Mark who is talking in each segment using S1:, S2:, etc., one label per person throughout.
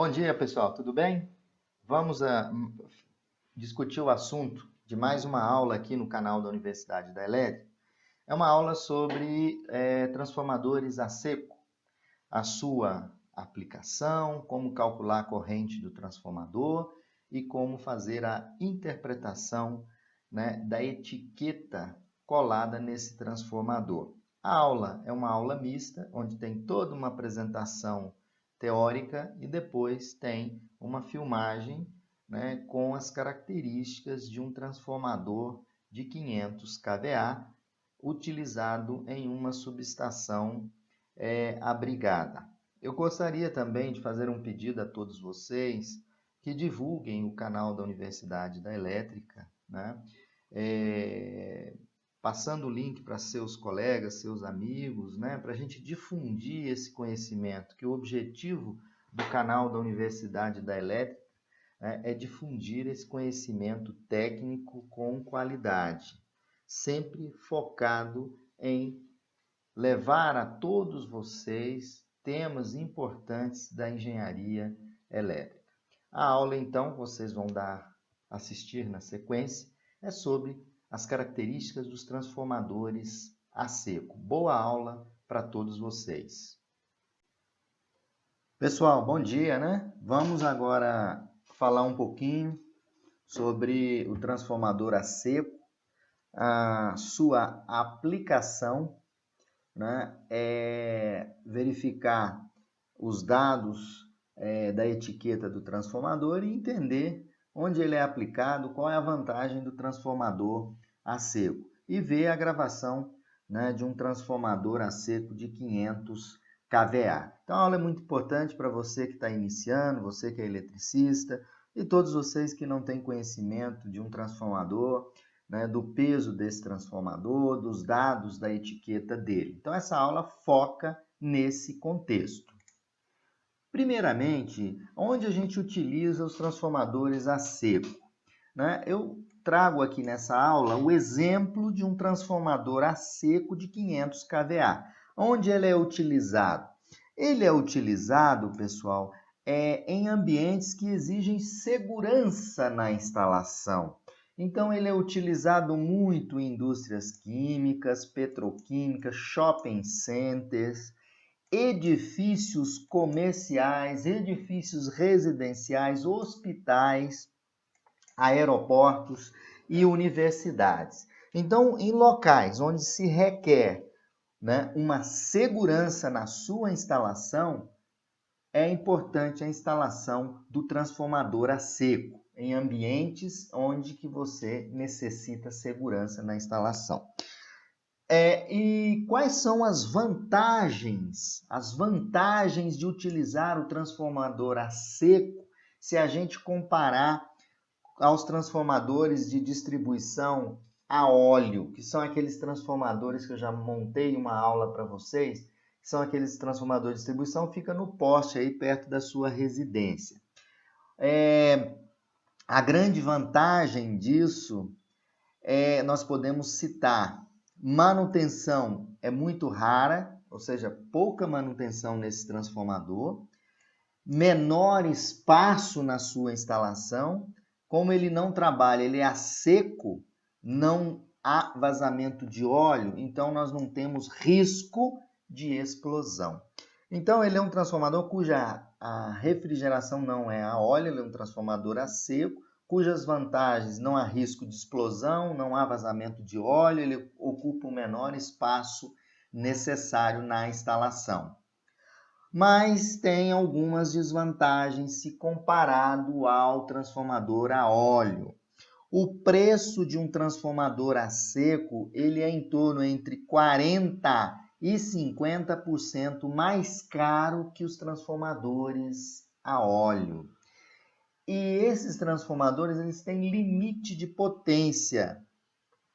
S1: Bom dia, pessoal, tudo bem? Vamos discutir o assunto de mais uma aula aqui no canal da Universidade da Elétrica. É uma aula sobre transformadores a seco, a sua aplicação, como calcular a corrente do transformador e como fazer a interpretação, né, da etiqueta colada nesse transformador. A aula é uma aula mista, onde tem toda uma apresentação teórica e depois tem uma filmagem, né, com as características de um transformador de 500 kVA utilizado em uma subestação abrigada. Eu gostaria também de fazer um pedido a todos vocês que divulguem o canal da Universidade da Elétrica, né? Passando o link para seus colegas, seus amigos, né? Para a gente difundir esse conhecimento, que o objetivo do canal da Universidade da Elétrica, né, é difundir esse conhecimento técnico com qualidade, sempre focado em levar a todos vocês temas importantes da engenharia elétrica. A aula, então, vocês vão assistir na sequência, é sobre as características dos transformadores a seco. Boa aula para todos vocês. Pessoal, bom dia, né? Vamos agora falar um pouquinho sobre o transformador a seco, a sua aplicação, né, verificar os dados da etiqueta do transformador e entender onde ele é aplicado, qual é a vantagem do transformador a seco. E ver a gravação, né, de um transformador a seco de 500 kVA. Então a aula é muito importante para você que está iniciando, você que é eletricista e todos vocês que não têm conhecimento de um transformador, né, do peso desse transformador, dos dados da etiqueta dele. Então, essa aula foca nesse contexto. Primeiramente, onde a gente utiliza os transformadores a seco, né? Eu trago aqui nessa aula o exemplo de um transformador a seco de 500 kVA. Onde ele é utilizado? Ele é utilizado, pessoal, em ambientes que exigem segurança na instalação. Então, ele é utilizado muito em indústrias químicas, petroquímicas, shopping centers, edifícios comerciais, edifícios residenciais, hospitais, aeroportos e universidades. Então, em locais onde se requer, né, uma segurança na sua instalação, é importante a instalação do transformador a seco em ambientes onde que você necessita segurança na instalação. E quais são as vantagens? As vantagens de utilizar o transformador a seco se a gente comparar aos transformadores de distribuição a óleo, que são aqueles transformadores que eu já montei uma aula para vocês, que são aqueles transformadores de distribuição, fica no poste aí perto da sua residência. A grande vantagem disso nós podemos citar: manutenção é muito rara, ou seja, pouca manutenção nesse transformador, menor espaço na sua instalação, como ele não trabalha, ele é a seco, não há vazamento de óleo, então nós não temos risco de explosão. Então ele é um transformador cuja a refrigeração não é a óleo, ele é um transformador a seco, cujas vantagens: não há risco de explosão, não há vazamento de óleo, ele ocupa o menor espaço necessário na instalação. Mas tem algumas desvantagens se comparado ao transformador a óleo. O preço de um transformador a seco, ele é em torno entre 40% e 50% mais caro que os transformadores a óleo. E esses transformadores, eles têm limite de potência.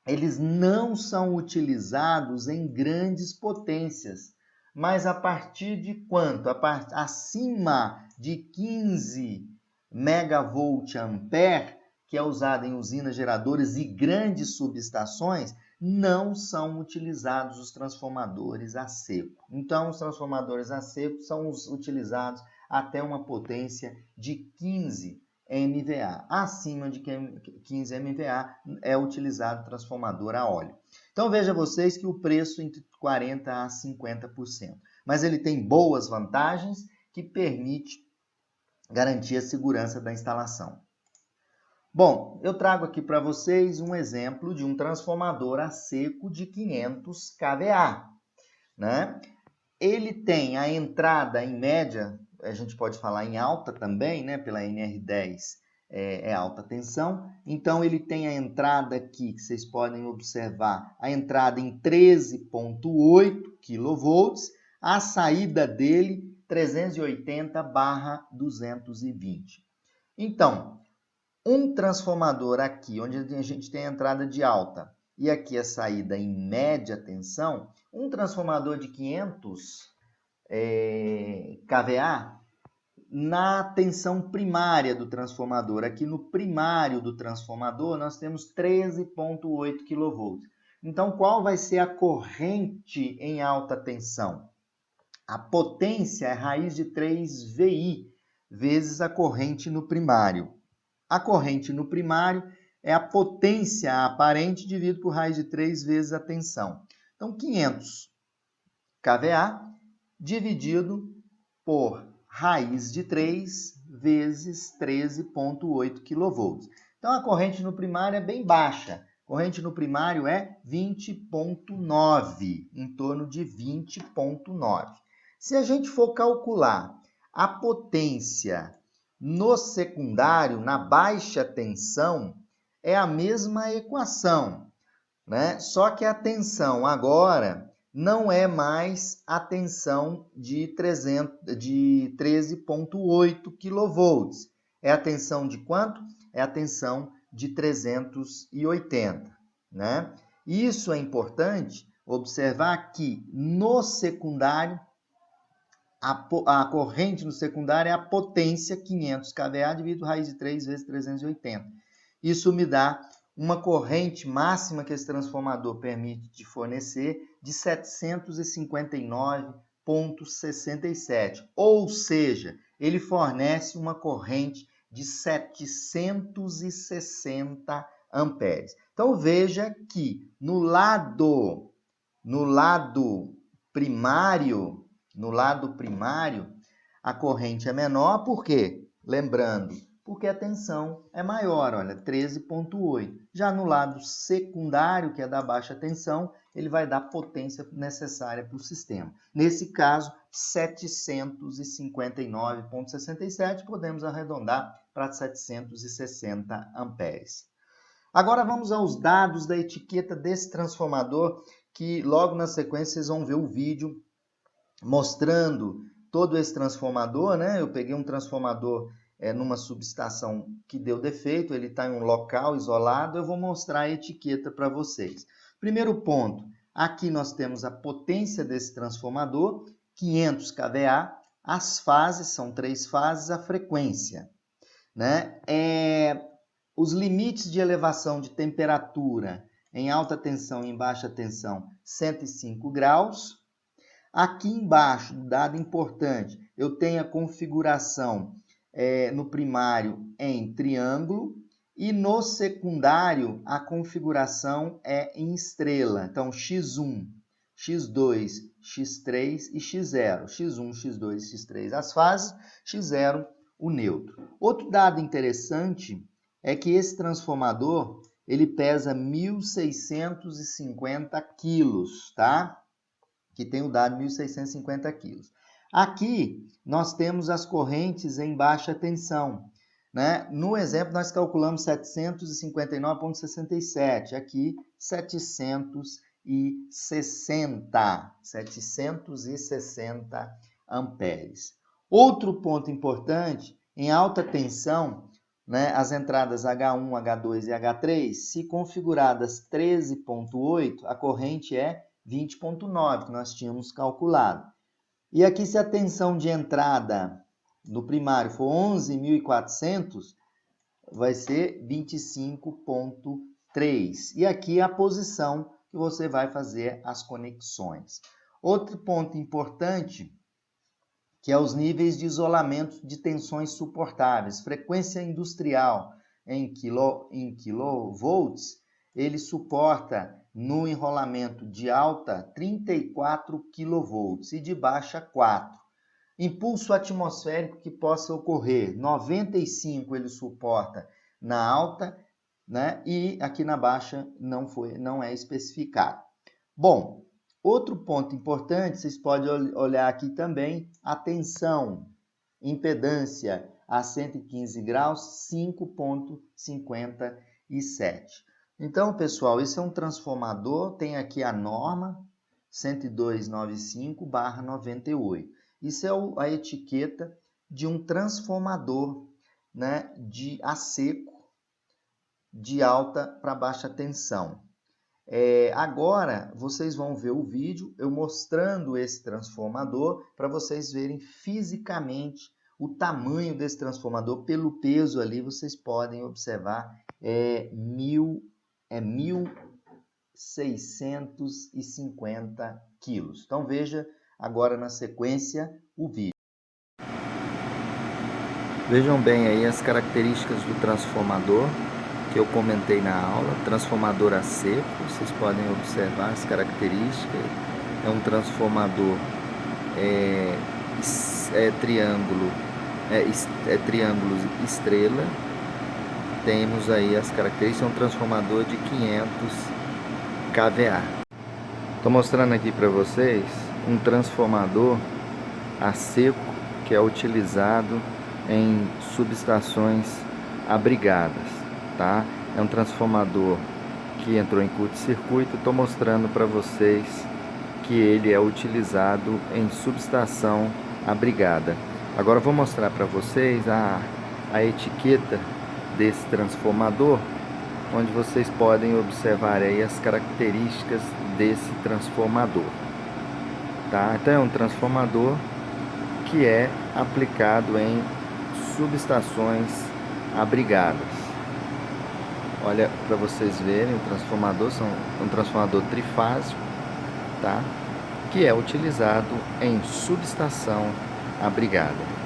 S1: Eles não são utilizados em grandes potências. Mas a partir de quanto? Acima de 15 megavolt-ampere, que é usado em usinas geradoras e grandes subestações, não são utilizados os transformadores a seco. Então, os transformadores a seco são utilizados até uma potência de 15 MVA. Acima de 15 MVA é utilizado transformador a óleo. Então veja vocês que o preço entre 40% a 50%. Mas ele tem boas vantagens que permite garantir a segurança da instalação. Bom, eu trago aqui para vocês um exemplo de um transformador a seco de 500 kVA, né? Ele tem a entrada em média, a gente pode falar em alta também, né? Pela NR10 é alta tensão. Então ele tem a entrada aqui, que vocês podem observar, a entrada em 13,8 kV, a saída dele 380/220. Então, um transformador aqui, onde a gente tem a entrada de alta e aqui a saída em média tensão, um transformador de 500 kVA, na tensão primária do transformador, aqui no primário do transformador, nós temos 13,8 kV. Então, qual vai ser a corrente em alta tensão? A potência é raiz de 3 VI vezes a corrente no primário. A corrente no primário é a potência aparente dividido por raiz de 3 vezes a tensão. Então, 500 kVA dividido por raiz de 3 vezes 13,8 kV. Então, a corrente no primário é bem baixa. A corrente no primário é 20,9, em torno de 20,9. Se a gente for calcular a potência no secundário, na baixa tensão, é a mesma equação, né? Só que a tensão agora não é mais a tensão de 13,8 kV. É a tensão de quanto? É a tensão de 380, né? Isso é importante observar que no secundário, a corrente no secundário é a potência 500 kVA dividido raiz de 3 vezes 380. Isso me dá uma corrente máxima que esse transformador permite de fornecer de 759,67. Ou seja, ele fornece uma corrente de 760 amperes. Então veja que no lado primário, a corrente é menor, por quê? Lembrando, porque a tensão é maior, olha, 13,8. Já no lado secundário, que é da baixa tensão, ele vai dar a potência necessária para o sistema. Nesse caso, 759,67, podemos arredondar para 760 amperes. Agora vamos aos dados da etiqueta desse transformador, que logo na sequência vocês vão ver o vídeo mostrando todo esse transformador, né? Eu peguei um transformador numa subestação que deu defeito, ele está em um local isolado, eu vou mostrar a etiqueta para vocês. Primeiro ponto, aqui nós temos a potência desse transformador, 500 kVA, as fases, são 3 fases, a frequência, né? Os limites de elevação de temperatura em alta tensão e em baixa tensão, 105 graus. Aqui embaixo, dado importante, eu tenho a configuração no primário em triângulo e no secundário a configuração é em estrela. Então, X1, X2, X3 e X0. X1, X2 e X3 as fases, X0 o neutro. Outro dado interessante é que esse transformador ele pesa 1.650 quilos, tá? Que tem o dado 1.650 quilos. Aqui, nós temos as correntes em baixa tensão, né? No exemplo, nós calculamos 759,67. Aqui, 760 amperes. Outro ponto importante, em alta tensão, né, as entradas H1, H2 e H3, se configuradas 13,8, a corrente é 20,9, que nós tínhamos calculado. E aqui, se a tensão de entrada no primário for 11.400, vai ser 25,3. E aqui a posição que você vai fazer as conexões. Outro ponto importante que é os níveis de isolamento de tensões suportáveis. Frequência industrial em kilovolts, ele suporta no enrolamento de alta 34 kV e de baixa 4. Impulso atmosférico que possa ocorrer, 95 ele suporta na alta, né? E aqui na baixa não é especificado. Bom, outro ponto importante, vocês podem olhar aqui também, a tensão, impedância a 115 graus, 5,57. Então, pessoal, esse é um transformador, tem aqui a norma 10295/98. Isso é a etiqueta de um transformador, né, a seco, de alta para baixa tensão. Agora, vocês vão ver o vídeo eu mostrando esse transformador para vocês verem fisicamente o tamanho desse transformador. Pelo peso ali, vocês podem observar, 1.650 quilos. Então, veja agora na sequência o vídeo. Vejam bem aí as características do transformador que eu comentei na aula. Transformador a seco, vocês podem observar as características. É um transformador triângulo estrela. Temos aí as características, é um transformador de 500 kVA. Estou mostrando aqui para vocês um transformador a seco que é utilizado em subestações abrigadas, tá? É um transformador que entrou em curto-circuito. Estou mostrando para vocês que ele é utilizado em subestação abrigada. Agora eu vou mostrar para vocês a etiqueta desse transformador, onde vocês podem observar aí as características desse transformador, tá? Então é um transformador que é aplicado em subestações abrigadas. Olha, para vocês verem, o transformador é um transformador trifásico, tá? Que é utilizado em subestação abrigada.